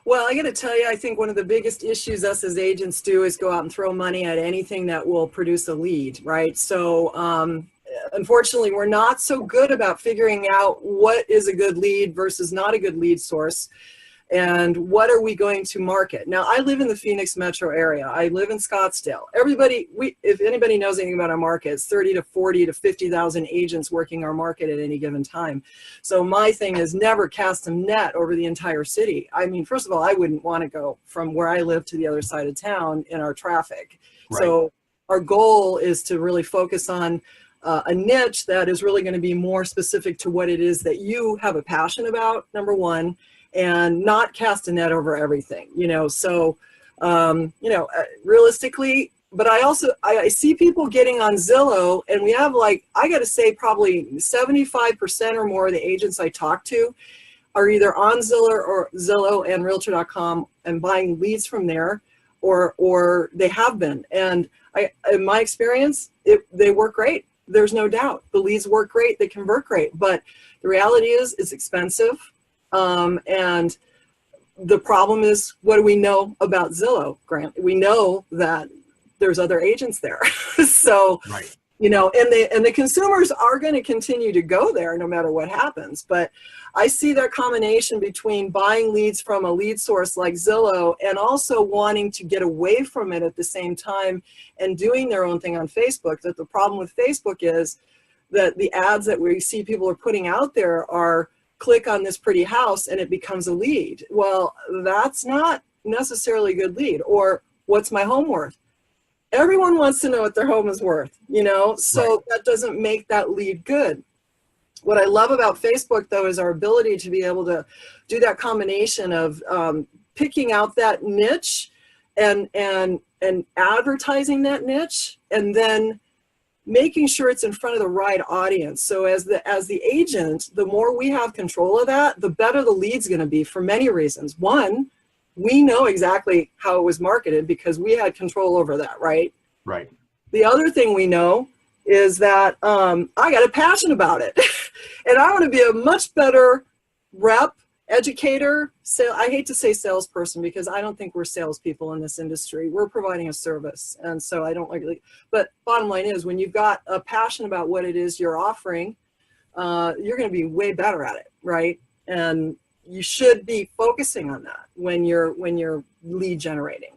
Well, I got to tell you, I think one of the biggest issues us as agents do is go out and throw money at anything that will produce a lead, right? So unfortunately, we're not so good about figuring out what is a good lead versus not a good lead source. And what are we going to market? Now, I live in the Phoenix metro area. I live in Scottsdale. Everybody, if anybody knows anything about our market, it's 30 to 40 to 50,000 agents working our market at any given time. So my thing is never cast a net over the entire city. I mean, first of all, I wouldn't want to go from where I live to the other side of town in our traffic. Right. So our goal is to really focus on a niche that is really going to be more specific to what it is that you have a passion about, number one, and not cast a net over everything, you know. So, realistically, but I see people getting on Zillow, and we have, like, I got to say probably 75% or more of the agents I talk to are either on Zillow and Realtor.com and buying leads from there, or they have been. And in my experience, they work great. There's no doubt. The leads work great. They convert great. But the reality is it's expensive. And the problem is, what do we know about Zillow, Grant? We know that there's other agents there. So, right. You know, and the consumers are going to continue to go there no matter what happens. But I see that combination between buying leads from a lead source like Zillow and also wanting to get away from it at the same time and doing their own thing on Facebook. That the problem with Facebook is that the ads that we see people are putting out there are, click on this pretty house and it becomes a lead. Well, that's not necessarily a good lead. Or, what's my home worth? Everyone wants to know what their home is worth, you know, so right. That doesn't make that lead good. What I love about Facebook, though, is our ability to be able to do that combination of picking out that niche and advertising that niche, and then making sure it's in front of the right audience. So as the agent, the more we have control of that, the better the lead's going to be for many reasons. One, we know exactly how it was marketed because we had control over that, right? Right. The other thing we know is that I got a passion about it. And I want to be a much better rep, educator, I hate to say salesperson because I don't think we're salespeople in this industry. We're providing a service. And so I don't like, but bottom line is, when you've got a passion about what it is you're offering, you're going to be way better at it, right? And you should be focusing on that when you're lead generating.